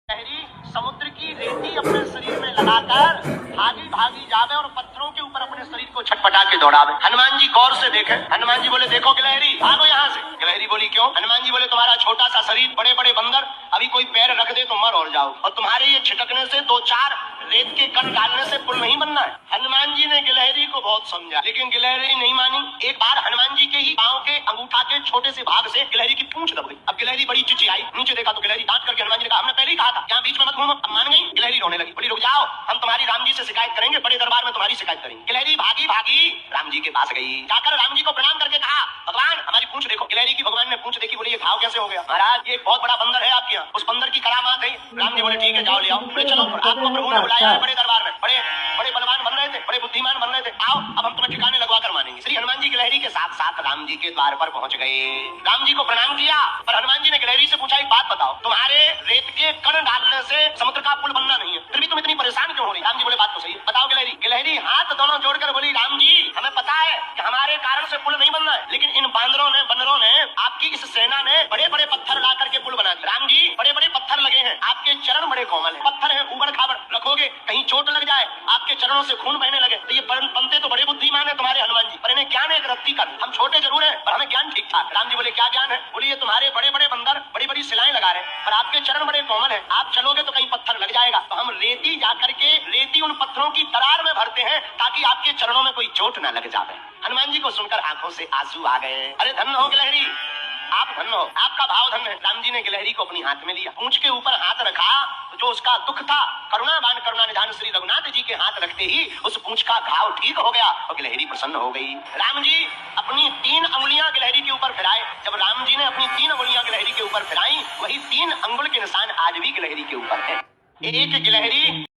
गहरी समुद्र की रेती अपने शरीर में लगाकर भागी भागी जावे और पत्थरों के ऊपर अपने शरीर को छटपटा के दौड़ावे। हनुमान जी गौर से देखे। हनुमान जी बोले देखो गिलहरी भागो यहाँ से। गिलहरी बोली क्यों? हनुमान जी बोले तुम्हारा छोटा सा शरीर, बड़े बड़े बंदर, अभी कोई पैर रख दे तो मर और जाओ, और तुम्हारे ये छिटकने से दो चार रेत के कण डालने से पुल नहीं बनना है। हनुमान जी ने गिलहरी को बहुत समझा, लेकिन गिलहरी नहीं मानी। एक बार हनुमान जी के ही पांव के अंगूठा के छोटे से भाग से गिलहरी की पूंछ दब गई। अब गिलहरी बड़ी चिचियाई, नीचे देखा तो गिलहरी डांट करके हनुमान जी ने कहा हमने पहले ही कहा था यहाँ बीच में मत घूमो। अब मान गई। गिलहरी रोने लगी, बोली रुक जाओ, हम तुम्हारी राम जी से शिकायत करेंगे, बड़े दरबार में तुम्हारी शिकायत करेंगे। गिलहरी भागी भागी राम जी के पास गई, जाकर राम जी को प्रणाम करके कहा भगवान हमारी पूंछ देखो। गिलहरी की भगवान ने पूंछ देखी, बोले ये घाव कैसे हो गया? महाराज ये बहुत बड़ा बंदर है आपके यहाँ, उस बंदर की करामात है। राम जी बोले ठीक है जाओ ले आओ। बोले चलो आपको प्रभु ने बुलाया है बड़े दरबार में, बड़े बड़े बलवान बन रहे थे, बड़े बुद्धिमान बन रहे थे, आओ अब हम तुम्हें ठिकाने लगवा कर मानेंगे। श्री हनुमान जी गिलहरी के साथ साथ राम जी के द्वार पर पहुंच गए। राम जी को प्रणाम किया, पर हनुमान जी ने गिलहरी से पूछा एक बात बताओ, तुम्हारे रेत के कण डालने से समुद्र का पुल बनना नहीं है, फिर भी तुम इतनी परेशान क्यों हो रही? राम जी बोले बात तो सही है, बताओ गिलहरी। गिलहरी हाथ दोनों जोड़कर बोली राम जी हमें पता है कि हमारे कारण से पुल नहीं बनना है, लेकिन इन बंदरों ने आपकी इस सेना ने बड़े बड़े पत्थर ला करके पुल बना दिया। राम जी बड़े बड़े पत्थर लगे हैं, आपके चरण बड़े कोमल हैं, पत्थर है उबड़ खाबड़, रखोगे कहीं चोट लग जाए, आपके चरणों से खून बहने लगे, तो ये बनते तो बड़े बुद्धिमान है तुम्हारे हनुमान जी, पर इन्हें ज्ञान है एक रत्ती का। हम छोटे जरूर है पर हमें ज्ञान ठीक ठाक। राम जी बोले क्या ज्ञान है? बोले ये तुम्हारे बड़े बड़े बंदर बड़ी बड़ी सिलाएं लगा रहे हैं, पर आपके चरण बड़े कोमल है, आप चलोगे तो कहीं पत्थर लग जाएगा, तो हम रेती जाकर के रेती उन पत्थरों की दरार में भरते हैं ताकि आपके चरणों में कोई चोट न लग जाए। हनुमान जी को सुनकर आंखों से आंसू आ गए। अरे धन्य हो गिलहरी, आप धन्य हो, आपका भाव धन्य है। राम जी ने गिलहरी को अपनी हाथ में लिया, पूंछ के ऊपर हाथ रखा तो जो उसका दुख था, करुणावान करुणा निधान श्री रघुनाथ जी के हाथ रखते ही उस पूंछ का घाव ठीक हो गया और गिलहरी प्रसन्न हो गई। राम जी अपनी 3 अंगुलियां गिलहरी के ऊपर फिराए। जब राम जी ने अपनी 3 अंगुलियां गिलहरी के ऊपर फिराई, वही 3 अंगुल के निशान आज भी गिलहरी के ऊपर है। एक गिलहरी